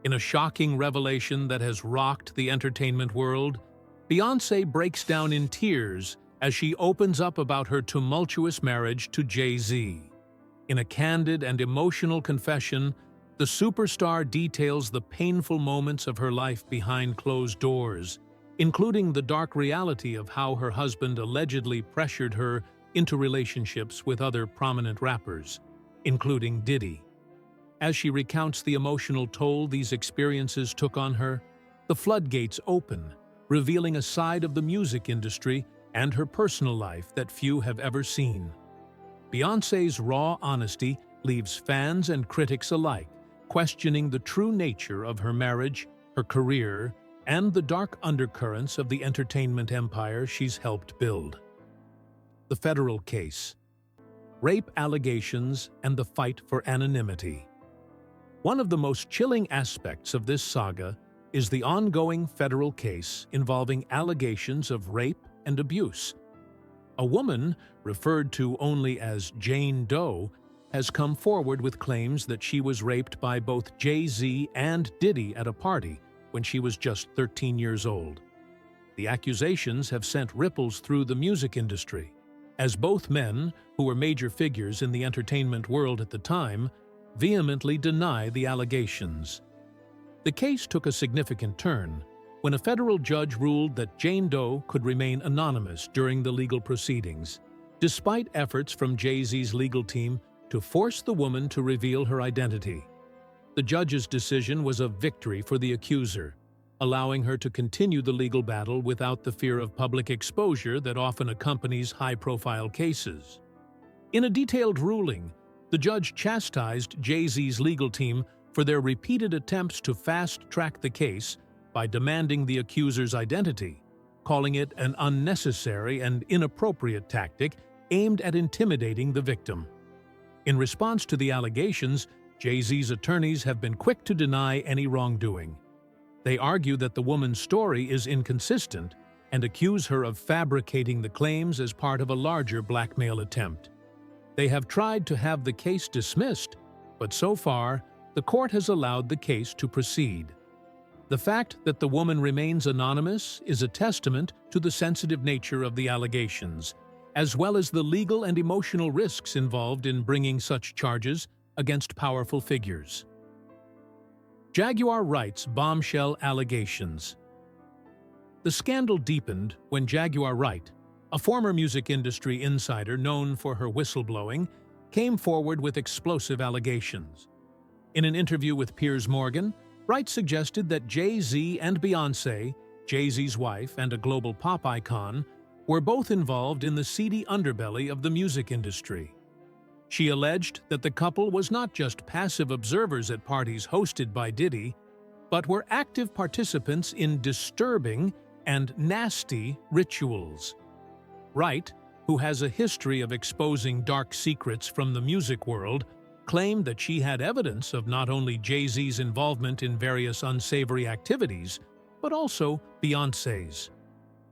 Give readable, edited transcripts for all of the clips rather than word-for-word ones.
In a shocking revelation that has rocked the entertainment world, Beyoncé breaks down in tears as she opens up about her tumultuous marriage to Jay-Z. In a candid and emotional confession, the superstar details the painful moments of her life behind closed doors, including the dark reality of how her husband allegedly pressured her into relationships with other prominent rappers, including Diddy. As she recounts the emotional toll these experiences took on her, the floodgates open, revealing a side of the music industry and her personal life that few have ever seen. Beyoncé's raw honesty leaves fans and critics alike questioning the true nature of her marriage, her career, and the dark undercurrents of the entertainment empire she's helped build. The federal case, rape allegations, and the fight for anonymity. One of the most chilling aspects of this saga is the ongoing federal case involving allegations of rape and abuse. A woman, referred to only as Jane Doe, has come forward with claims that she was raped by both Jay-Z and Diddy at a party when she was just 13 years old. The accusations have sent ripples through the music industry, as both men, who were major figures in the entertainment world at the time, vehemently deny the allegations. The case took a significant turn when a federal judge ruled that Jane Doe could remain anonymous during the legal proceedings, despite efforts from Jay-Z's legal team to force the woman to reveal her identity. The judge's decision was a victory for the accuser, allowing her to continue the legal battle without the fear of public exposure that often accompanies high-profile cases. In a detailed ruling, the judge chastised Jay-Z's legal team for their repeated attempts to fast-track the case by demanding the accuser's identity, calling it an unnecessary and inappropriate tactic aimed at intimidating the victim. In response to the allegations, Jay-Z's attorneys have been quick to deny any wrongdoing. They argue that the woman's story is inconsistent and accuse her of fabricating the claims as part of a larger blackmail attempt. They have tried to have the case dismissed, but so far, the court has allowed the case to proceed. The fact that the woman remains anonymous is a testament to the sensitive nature of the allegations, as well as the legal and emotional risks involved in bringing such charges against powerful figures. Jaguar Wright's bombshell allegations. The scandal deepened when Jaguar Wright, a former music industry insider known for her whistleblowing, came forward with explosive allegations. In an interview with Piers Morgan, Wright suggested that Jay-Z and Beyoncé, Jay-Z's wife and a global pop icon, were both involved in the seedy underbelly of the music industry. She alleged that the couple was not just passive observers at parties hosted by Diddy, but were active participants in disturbing and nasty rituals. Wright, who has a history of exposing dark secrets from the music world, claimed that she had evidence of not only Jay-Z's involvement in various unsavory activities, but also Beyoncé's.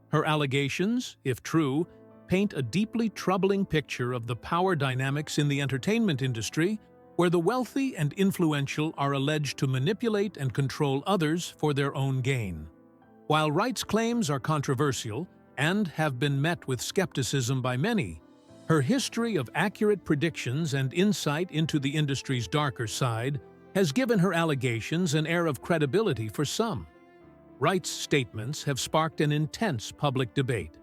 Her allegations, if true, paint a deeply troubling picture of the power dynamics in the entertainment industry, where the wealthy and influential are alleged to manipulate and control others for their own gain. While Wright's claims are controversial and have been met with skepticism by many, her history of accurate predictions and insight into the industry's darker side has given her allegations an air of credibility for some. Wright's statements have sparked an intense public debate.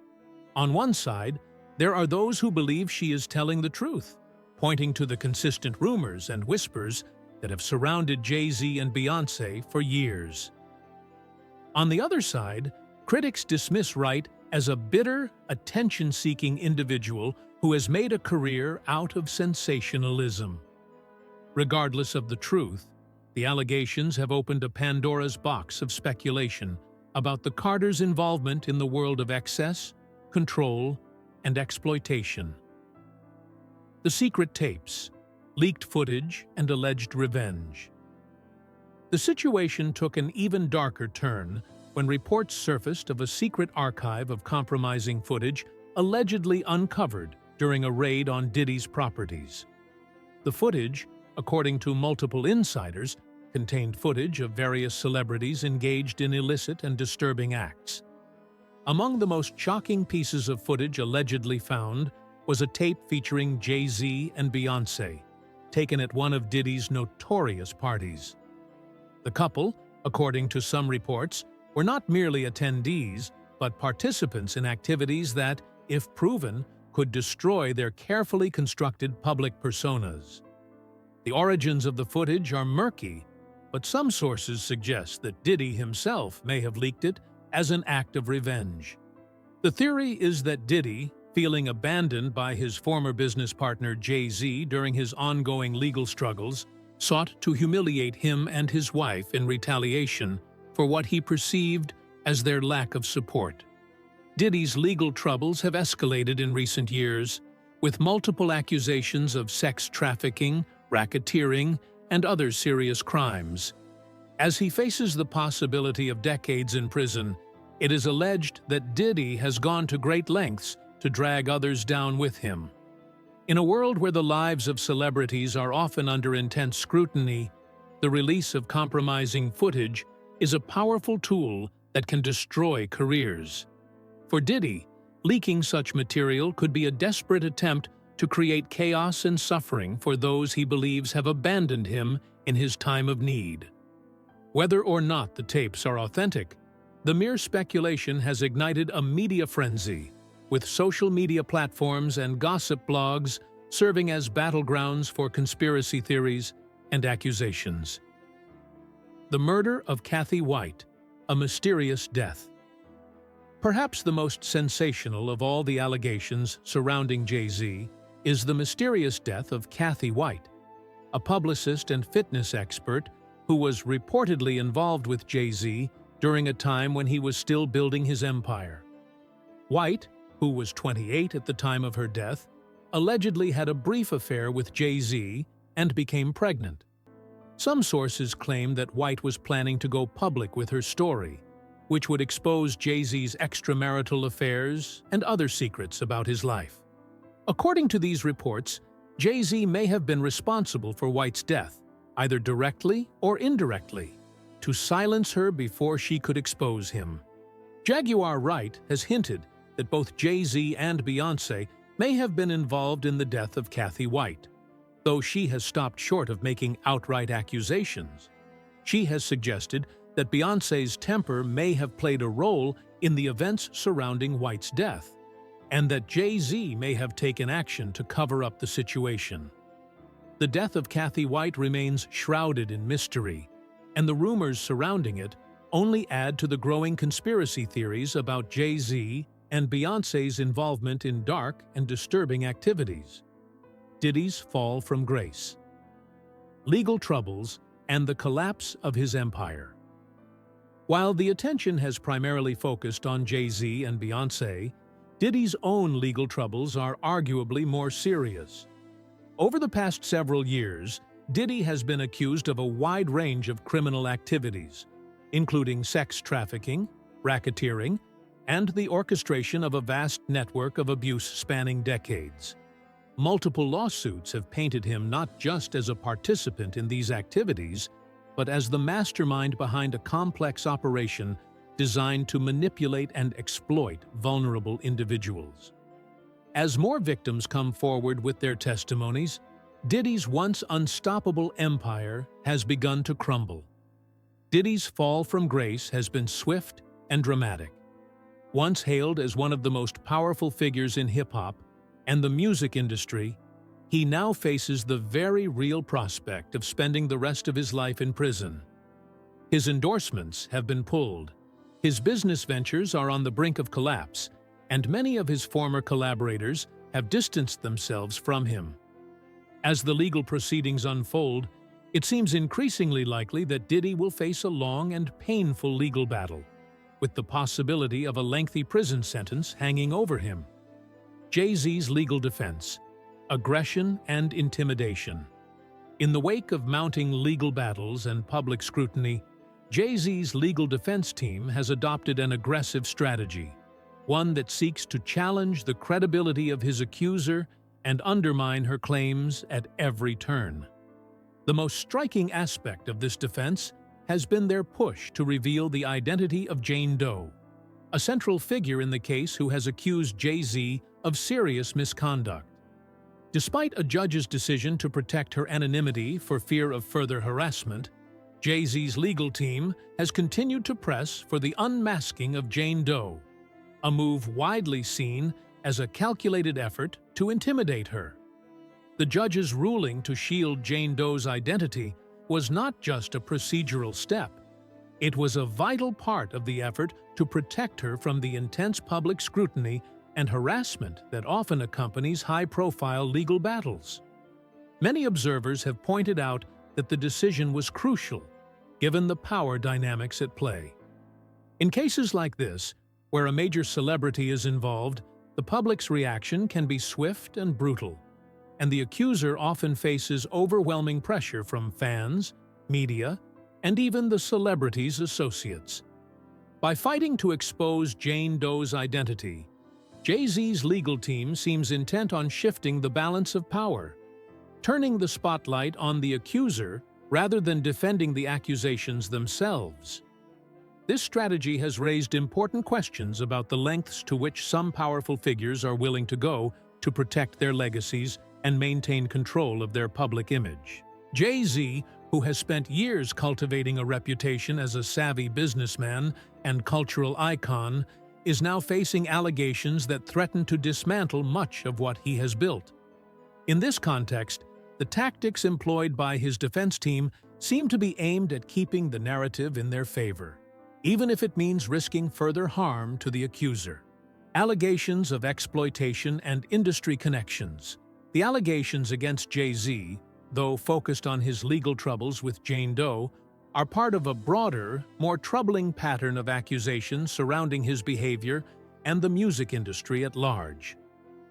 On one side, there are those who believe she is telling the truth, pointing to the consistent rumors and whispers that have surrounded Jay-Z and Beyoncé for years. On the other side, critics dismiss Wright as a bitter, attention-seeking individual who has made a career out of sensationalism. Regardless of the truth, the allegations have opened a Pandora's box of speculation about the Carters' involvement in the world of excess, control, and exploitation. The secret tapes, leaked footage, and alleged revenge. The situation took an even darker turn when reports surfaced of a secret archive of compromising footage allegedly uncovered during a raid on Diddy's properties. The footage, according to multiple insiders, contained footage of various celebrities engaged in illicit and disturbing acts. Among the most shocking pieces of footage allegedly found was a tape featuring Jay-Z and Beyoncé, taken at one of Diddy's notorious parties. The couple, according to some reports, were not merely attendees, but participants in activities that, if proven, could destroy their carefully constructed public personas. The origins of the footage are murky, but some sources suggest that Diddy himself may have leaked it as an act of revenge. The theory is that Diddy, feeling abandoned by his former business partner Jay-Z during his ongoing legal struggles, sought to humiliate him and his wife in retaliation for what he perceived as their lack of support. Diddy's legal troubles have escalated in recent years, with multiple accusations of sex trafficking, racketeering, and other serious crimes. As he faces the possibility of decades in prison, it is alleged that Diddy has gone to great lengths to drag others down with him. In a world where the lives of celebrities are often under intense scrutiny, the release of compromising footage is a powerful tool that can destroy careers. For Diddy, leaking such material could be a desperate attempt to create chaos and suffering for those he believes have abandoned him in his time of need. Whether or not the tapes are authentic, the mere speculation has ignited a media frenzy, with social media platforms and gossip blogs serving as battlegrounds for conspiracy theories and accusations. The murder of Kathy White, a mysterious death. Perhaps the most sensational of all the allegations surrounding Jay-Z is the mysterious death of Kathy White, a publicist and fitness expert who was reportedly involved with Jay-Z during a time when he was still building his empire. White, who was 28 at the time of her death, allegedly had a brief affair with Jay-Z and became pregnant. Some sources claim that White was planning to go public with her story, which would expose Jay-Z's extramarital affairs and other secrets about his life. According to these reports, Jay-Z may have been responsible for White's death, either directly or indirectly, to silence her before she could expose him. Jaguar Wright has hinted that both Jay-Z and Beyoncé may have been involved in the death of Kathy White. Though she has stopped short of making outright accusations, she has suggested that Beyoncé's temper may have played a role in the events surrounding White's death, and that Jay-Z may have taken action to cover up the situation. The death of Kathy White remains shrouded in mystery, and the rumors surrounding it only add to the growing conspiracy theories about Jay-Z and Beyoncé's involvement in dark and disturbing activities. Diddy's fall from grace, legal troubles, and the collapse of his empire. While the attention has primarily focused on Jay-Z and Beyoncé, Diddy's own legal troubles are arguably more serious. Over the past several years, Diddy has been accused of a wide range of criminal activities, including sex trafficking, racketeering, and the orchestration of a vast network of abuse spanning decades. Multiple lawsuits have painted him not just as a participant in these activities, but as the mastermind behind a complex operation designed to manipulate and exploit vulnerable individuals. As more victims come forward with their testimonies, Diddy's once unstoppable empire has begun to crumble. Diddy's fall from grace has been swift and dramatic. Once hailed as one of the most powerful figures in hip-hop and the music industry, he now faces the very real prospect of spending the rest of his life in prison. His endorsements have been pulled, his business ventures are on the brink of collapse, and many of his former collaborators have distanced themselves from him. As the legal proceedings unfold, it seems increasingly likely that Diddy will face a long and painful legal battle, with the possibility of a lengthy prison sentence hanging over him. Jay-Z's legal defense: aggression and intimidation. In the wake of mounting legal battles and public scrutiny, Jay-Z's legal defense team has adopted an aggressive strategy, one that seeks to challenge the credibility of his accuser and undermine her claims at every turn. The most striking aspect of this defense has been their push to reveal the identity of Jane Doe, a central figure in the case who has accused Jay-Z of serious misconduct. Despite a judge's decision to protect her anonymity for fear of further harassment, Jay-Z's legal team has continued to press for the unmasking of Jane Doe, a move widely seen as a calculated effort to intimidate her. The judge's ruling to shield Jane Doe's identity was not just a procedural step. It was a vital part of the effort to protect her from the intense public scrutiny and harassment that often accompanies high-profile legal battles. Many observers have pointed out that the decision was crucial, given the power dynamics at play. In cases like this, where a major celebrity is involved, the public's reaction can be swift and brutal, and the accuser often faces overwhelming pressure from fans, media, and even the celebrity's associates. By fighting to expose Jane Doe's identity, Jay-Z's legal team seems intent on shifting the balance of power, turning the spotlight on the accuser rather than defending the accusations themselves. This strategy has raised important questions about the lengths to which some powerful figures are willing to go to protect their legacies and maintain control of their public image. Jay-Z, who has spent years cultivating a reputation as a savvy businessman and cultural icon, is now facing allegations that threaten to dismantle much of what he has built. In this context, the tactics employed by his defense team seem to be aimed at keeping the narrative in their favor, even if it means risking further harm to the accuser. Allegations of exploitation and industry connections. The allegations against Jay-Z, though focused on his legal troubles with Jane Doe, are part of a broader, more troubling pattern of accusations surrounding his behavior and the music industry at large.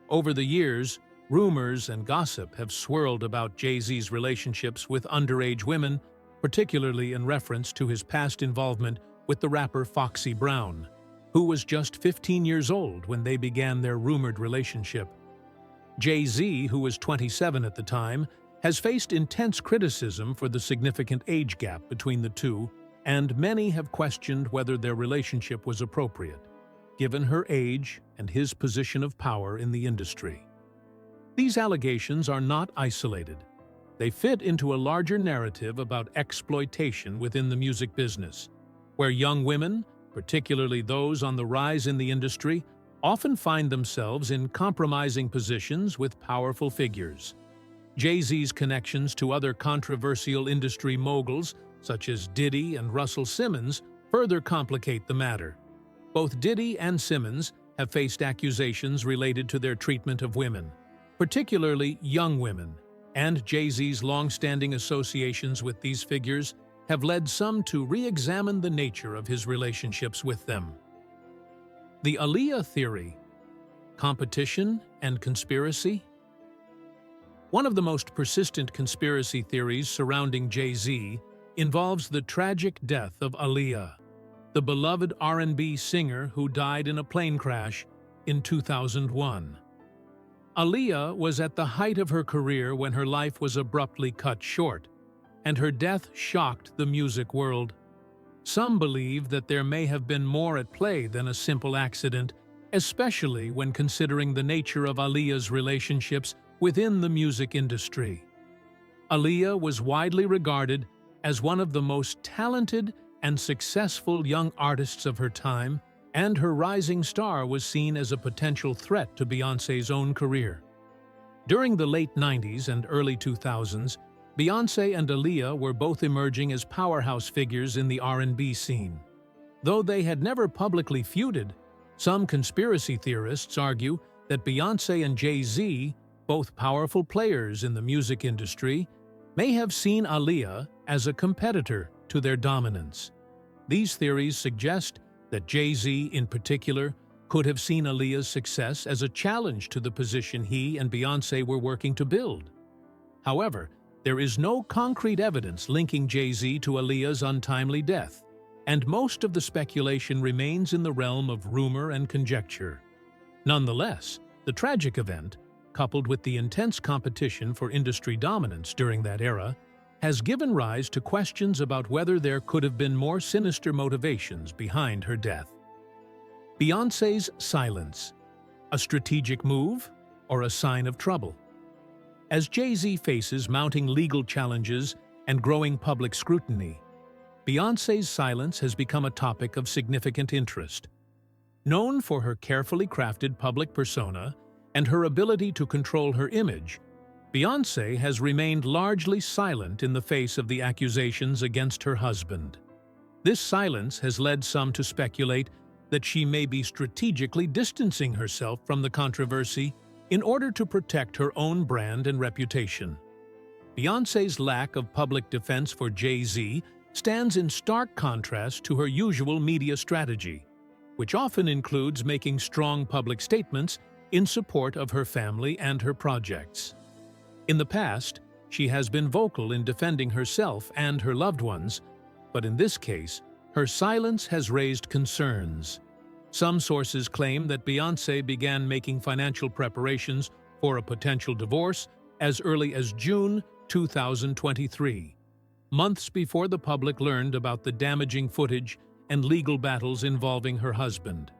Over the years, rumors and gossip have swirled about Jay-Z's relationships with underage women, particularly in reference to his past involvement with the rapper Foxy Brown, who was just 15 years old when they began their rumored relationship. Jay-Z, who was 27 at the time, has faced intense criticism for the significant age gap between the two, and many have questioned whether their relationship was appropriate, given her age and his position of power in the industry. These allegations are not isolated. They fit into a larger narrative about exploitation within the music business, where young women, particularly those on the rise in the industry, often find themselves in compromising positions with powerful figures. Jay-Z's connections to other controversial industry moguls, such as Diddy and Russell Simmons, further complicate the matter. Both Diddy and Simmons have faced accusations related to their treatment of women, particularly young women, and Jay-Z's long-standing associations with these figures have led some to re-examine the nature of his relationships with them. The Aaliyah theory, competition and conspiracy. One of the most persistent conspiracy theories surrounding Jay-Z involves the tragic death of Aaliyah, the beloved R&B singer who died in a plane crash in 2001. Aaliyah was at the height of her career when her life was abruptly cut short, and her death shocked the music world. Some believe that there may have been more at play than a simple accident, especially when considering the nature of Aaliyah's relationships within the music industry. Aaliyah was widely regarded as one of the most talented and successful young artists of her time, and her rising star was seen as a potential threat to Beyoncé's own career. During the late 90s and early 2000s, Beyoncé and Aaliyah were both emerging as powerhouse figures in the R&B scene. Though they had never publicly feuded, some conspiracy theorists argue that Beyoncé and Jay-Z, both powerful players in the music industry, may have seen Aaliyah as a competitor to their dominance. These theories suggest that Jay-Z, in particular, could have seen Aaliyah's success as a challenge to the position he and Beyoncé were working to build. However, there is no concrete evidence linking Jay-Z to Aaliyah's untimely death, and most of the speculation remains in the realm of rumor and conjecture. Nonetheless, the tragic event, coupled with the intense competition for industry dominance during that era, has given rise to questions about whether there could have been more sinister motivations behind her death. Beyoncé's silence, a strategic move or a sign of trouble? As Jay-Z faces mounting legal challenges and growing public scrutiny, Beyoncé's silence has become a topic of significant interest. Known for her carefully crafted public persona and her ability to control her image, Beyoncé has remained largely silent in the face of the accusations against her husband. This silence has led some to speculate that she may be strategically distancing herself from the controversy in order to protect her own brand and reputation. Beyoncé's lack of public defense for Jay-Z stands in stark contrast to her usual media strategy, which often includes making strong public statements in support of her family and her projects. In the past, she has been vocal in defending herself and her loved ones, but in this case, her silence has raised concerns. Some sources claim that Beyoncé began making financial preparations for a potential divorce as early as June 2023, months before the public learned about the damaging footage and legal battles involving her husband.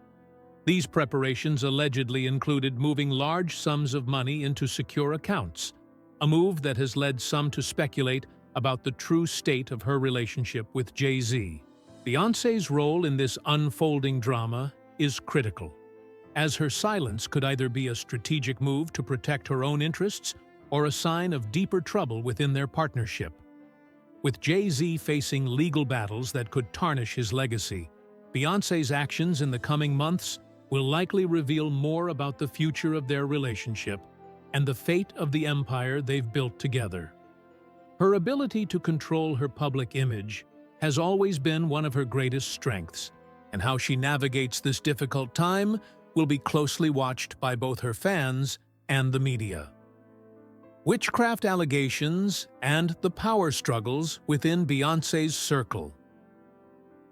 These preparations allegedly included moving large sums of money into secure accounts, a move that has led some to speculate about the true state of her relationship with Jay-Z. Beyoncé's role in this unfolding drama is critical, as her silence could either be a strategic move to protect her own interests or a sign of deeper trouble within their partnership. With Jay-Z facing legal battles that could tarnish his legacy, Beyoncé's actions in the coming months will likely reveal more about the future of their relationship and the fate of the empire they've built together. Her ability to control her public image has always been one of her greatest strengths, and how she navigates this difficult time will be closely watched by both her fans and the media. Witchcraft allegations and the power struggles within Beyoncé's circle.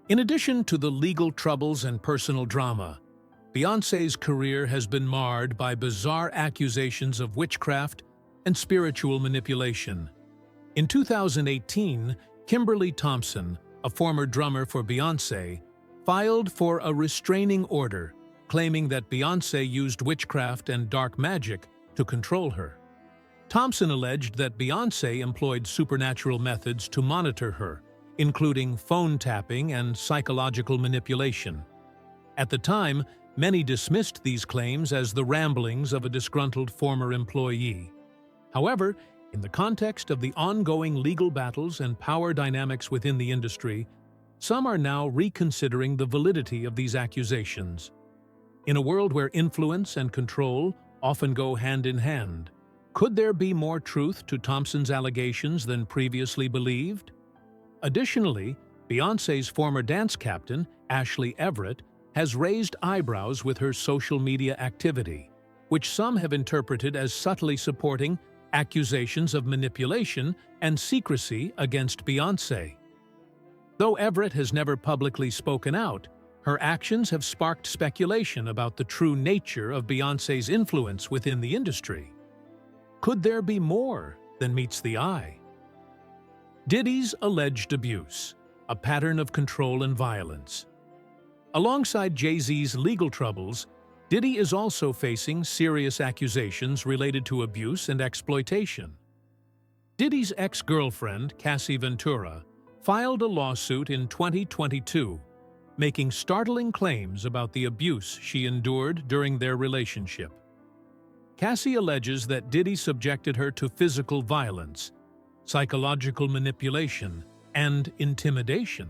In addition to the legal troubles and personal drama, Beyoncé's career has been marred by bizarre accusations of witchcraft and spiritual manipulation. In 2018, Kimberly Thompson, a former drummer for Beyoncé, filed for a restraining order, claiming that Beyoncé used witchcraft and dark magic to control her. Thompson alleged that Beyoncé employed supernatural methods to monitor her, including phone tapping and psychological manipulation. At the time, many dismissed these claims as the ramblings of a disgruntled former employee. However, in the context of the ongoing legal battles and power dynamics within the industry, some are now reconsidering the validity of these accusations. In a world where influence and control often go hand in hand, could there be more truth to Thompson's allegations than previously believed? Additionally, Beyoncé's former dance captain, Ashley Everett, has raised eyebrows with her social media activity, which some have interpreted as subtly supporting accusations of manipulation and secrecy against Beyoncé. Though Everett has never publicly spoken out, her actions have sparked speculation about the true nature of Beyoncé's influence within the industry. Could there be more than meets the eye? Diddy's alleged abuse, a pattern of control and violence. Alongside Jay-Z's legal troubles, Diddy is also facing serious accusations related to abuse and exploitation. Diddy's ex-girlfriend, Cassie Ventura, filed a lawsuit in 2022, making startling claims about the abuse she endured during their relationship. Cassie alleges that Diddy subjected her to physical violence, psychological manipulation, and intimidation.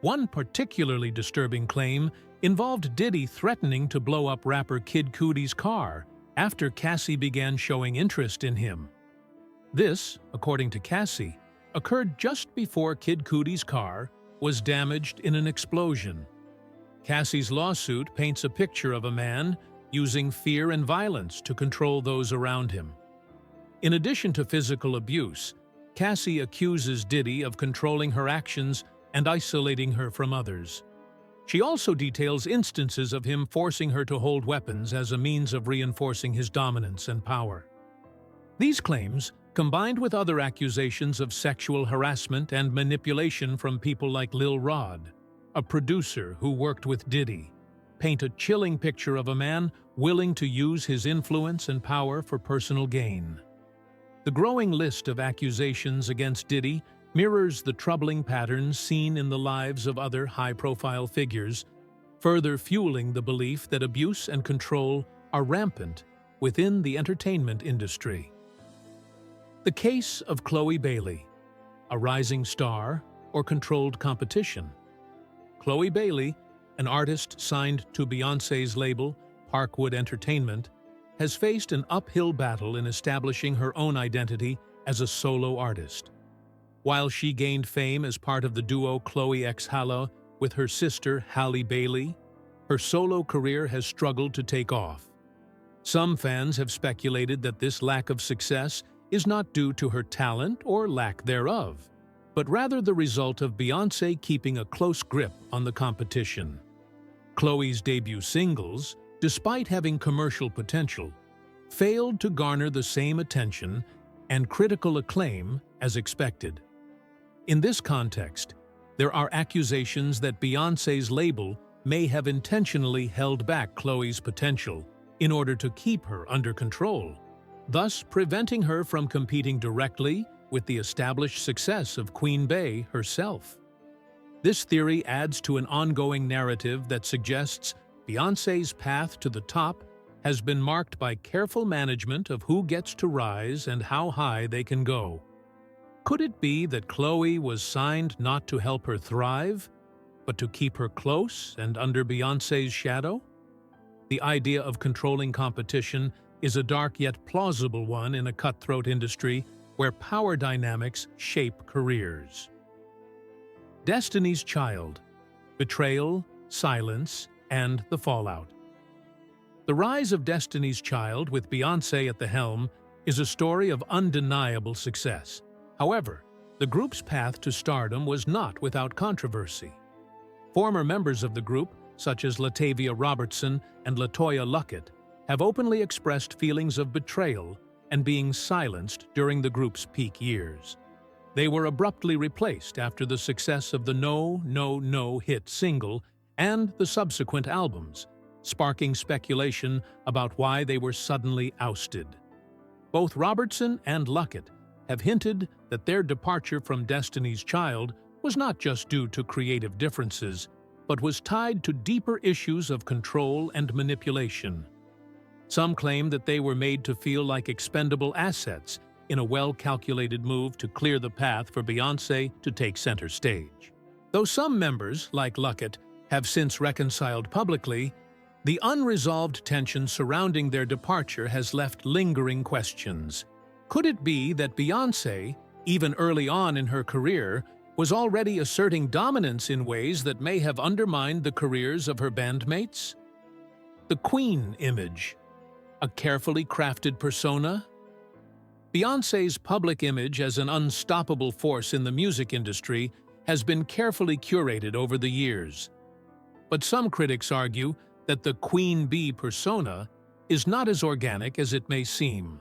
One particularly disturbing claim involved Diddy threatening to blow up rapper Kid Cudi's car after Cassie began showing interest in him. This, according to Cassie, occurred just before Kid Cudi's car was damaged in an explosion. Cassie's lawsuit paints a picture of a man using fear and violence to control those around him. In addition to physical abuse, Cassie accuses Diddy of controlling her actions and isolating her from others. She also details instances of him forcing her to hold weapons as a means of reinforcing his dominance and power. These claims combined with other accusations of sexual harassment and manipulation from people like Lil Rod, a producer who worked with Diddy, paint a chilling picture of a man willing to use his influence and power for personal gain. The growing list of accusations against Diddy mirrors the troubling patterns seen in the lives of other high-profile figures, further fueling the belief that abuse and control are rampant within the entertainment industry. The case of Chloe Bailey, a rising star or controlled competition. Chloe Bailey, an artist signed to Beyoncé's label, Parkwood Entertainment, has faced an uphill battle in establishing her own identity as a solo artist. While she gained fame as part of the duo Chloe x Halle with her sister Halle Bailey, her solo career has struggled to take off. Some fans have speculated that this lack of success is not due to her talent or lack thereof, but rather the result of Beyoncé keeping a close grip on the competition. Chloe's debut singles, despite having commercial potential, failed to garner the same attention and critical acclaim as expected. In this context, there are accusations that Beyoncé's label may have intentionally held back Chloe's potential in order to keep her under control, thus preventing her from competing directly with the established success of Queen Bey herself. This theory adds to an ongoing narrative that suggests Beyoncé's path to the top has been marked by careful management of who gets to rise and how high they can go. Could it be that Chloe was signed not to help her thrive, but to keep her close and under Beyoncé's shadow? The idea of controlling competition is a dark yet plausible one in a cutthroat industry where power dynamics shape careers. Destiny's Child: Betrayal, Silence, and the Fallout. The rise of Destiny's Child with Beyoncé at the helm is a story of undeniable success. However, the group's path to stardom was not without controversy. Former members of the group, such as Latavia Robertson and LaToya Luckett, have openly expressed feelings of betrayal and being silenced during the group's peak years. They were abruptly replaced after the success of the No, No, No hit single and the subsequent albums, sparking speculation about why they were suddenly ousted. Both Robertson and Luckett have hinted that their departure from Destiny's Child was not just due to creative differences, but was tied to deeper issues of control and manipulation. Some claim that they were made to feel like expendable assets in a well-calculated move to clear the path for Beyoncé to take center stage. Though some members, like Luckett, have since reconciled publicly, the unresolved tension surrounding their departure has left lingering questions. Could it be that Beyoncé, even early on in her career, was already asserting dominance in ways that may have undermined the careers of her bandmates? The Queen image, a carefully crafted persona? Beyoncé's public image as an unstoppable force in the music industry has been carefully curated over the years. But some critics argue that the Queen Bee persona is not as organic as it may seem.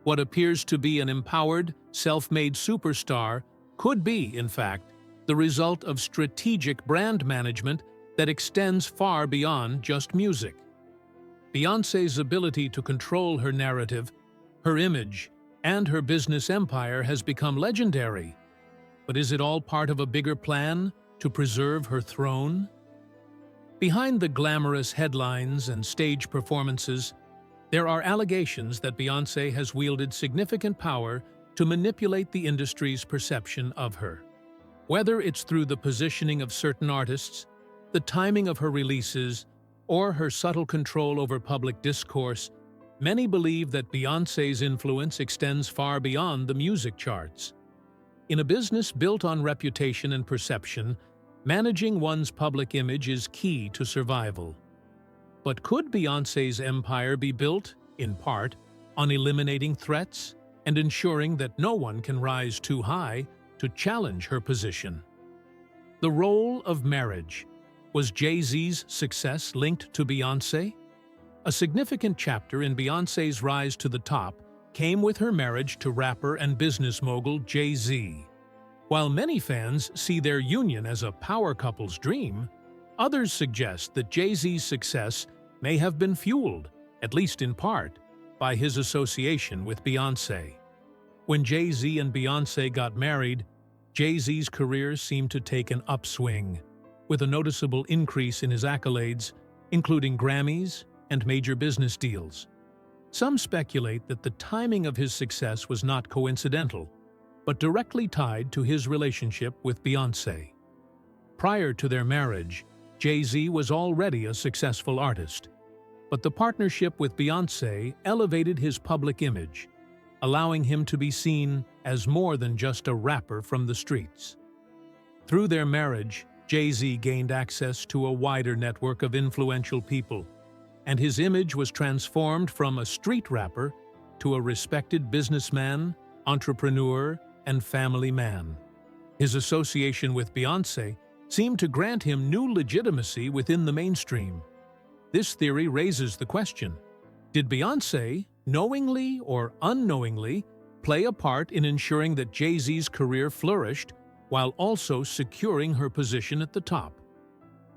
What appears to be an empowered, self-made superstar could be, in fact, the result of strategic brand management that extends far beyond just music. Beyoncé's ability to control her narrative, her image, and her business empire has become legendary. But is it all part of a bigger plan to preserve her throne? Behind the glamorous headlines and stage performances, there are allegations that Beyoncé has wielded significant power to manipulate the industry's perception of her. Whether it's through the positioning of certain artists, the timing of her releases, or her subtle control over public discourse, many believe that Beyoncé's influence extends far beyond the music charts. In a business built on reputation and perception, managing one's public image is key to survival. But could Beyoncé's empire be built, in part, on eliminating threats and ensuring that no one can rise too high to challenge her position? The role of marriage. Was Jay-Z's success linked to Beyoncé? A significant chapter in Beyoncé's rise to the top came with her marriage to rapper and business mogul Jay-Z. While many fans see their union as a power couple's dream, others suggest that Jay-Z's success may have been fueled, at least in part, by his association with Beyoncé. When Jay-Z and Beyoncé got married, Jay-Z's career seemed to take an upswing, with a noticeable increase in his accolades, including Grammys and major business deals. Some speculate that the timing of his success was not coincidental, but directly tied to his relationship with Beyoncé. Prior to their marriage, Jay-Z was already a successful artist, but the partnership with Beyoncé elevated his public image, allowing him to be seen as more than just a rapper from the streets. Through their marriage, Jay-Z gained access to a wider network of influential people, and his image was transformed from a street rapper to a respected businessman, entrepreneur, and family man. His association with Beyoncé seemed to grant him new legitimacy within the mainstream. This theory raises the question: did Beyoncé, knowingly or unknowingly, play a part in ensuring that Jay-Z's career flourished while also securing her position at the top?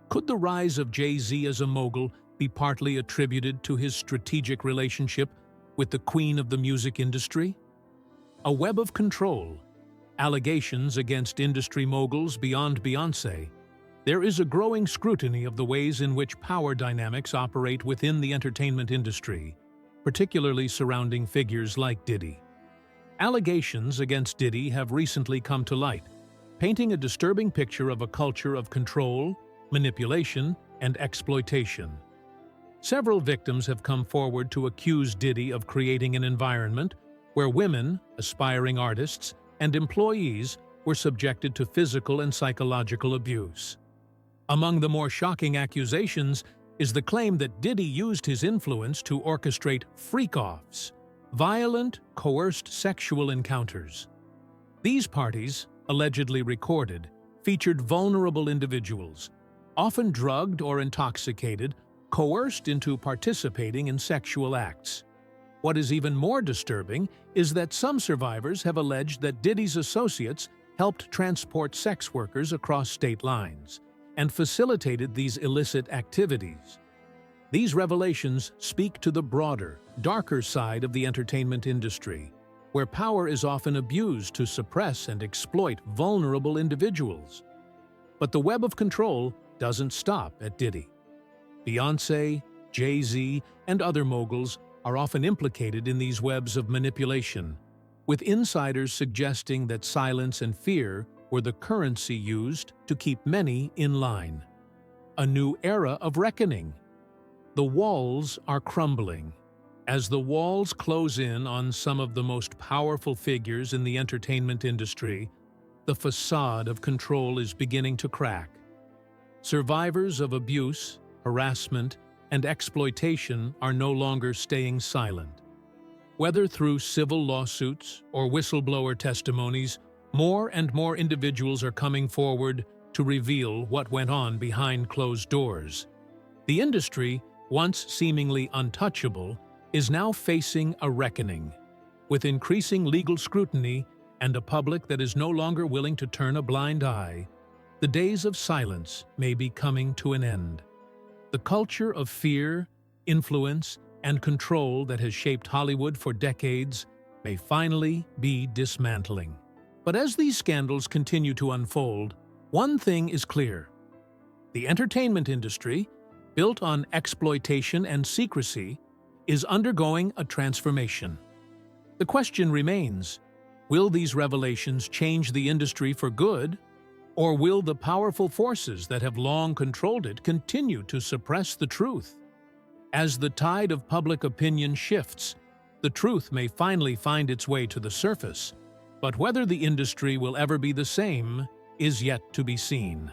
Could the rise of Jay-Z as a mogul be partly attributed to his strategic relationship with the queen of the music industry? A web of control, allegations against industry moguls beyond Beyoncé. There is a growing scrutiny of the ways in which power dynamics operate within the entertainment industry, particularly surrounding figures like Diddy. Allegations against Diddy have recently come to light, painting a disturbing picture of a culture of control, manipulation, and exploitation. Several victims have come forward to accuse Diddy of creating an environment where women, aspiring artists, and employees were subjected to physical and psychological abuse. Among the more shocking accusations is the claim that Diddy used his influence to orchestrate freak-offs, violent, coerced sexual encounters. These parties, allegedly recorded, featured vulnerable individuals, often drugged or intoxicated, coerced into participating in sexual acts. What is even more disturbing is that some survivors have alleged that Diddy's associates helped transport sex workers across state lines and facilitated these illicit activities. These revelations speak to the broader, darker side of the entertainment industry, where power is often abused to suppress and exploit vulnerable individuals. But the web of control doesn't stop at Diddy. Beyoncé, Jay-Z, and other moguls are often implicated in these webs of manipulation, with insiders suggesting that silence and fear were the currency used to keep many in line. A new era of reckoning. The walls are crumbling. As the walls close in on some of the most powerful figures in the entertainment industry, the facade of control is beginning to crack. Survivors of abuse, harassment, and exploitation are no longer staying silent. Whether through civil lawsuits or whistleblower testimonies, more and more individuals are coming forward to reveal what went on behind closed doors. The industry, once seemingly untouchable, is now facing a reckoning, with increasing legal scrutiny and a public that is no longer willing to turn a blind eye. The days of silence may be coming to an end. The culture of fear, influence, and control that has shaped Hollywood for decades may finally be dismantling. But as these scandals continue to unfold, one thing is clear. The entertainment industry, built on exploitation and secrecy, is undergoing a transformation. The question remains, will these revelations change the industry for good, or will the powerful forces that have long controlled it continue to suppress the truth? As the tide of public opinion shifts, the truth may finally find its way to the surface, but whether the industry will ever be the same is yet to be seen.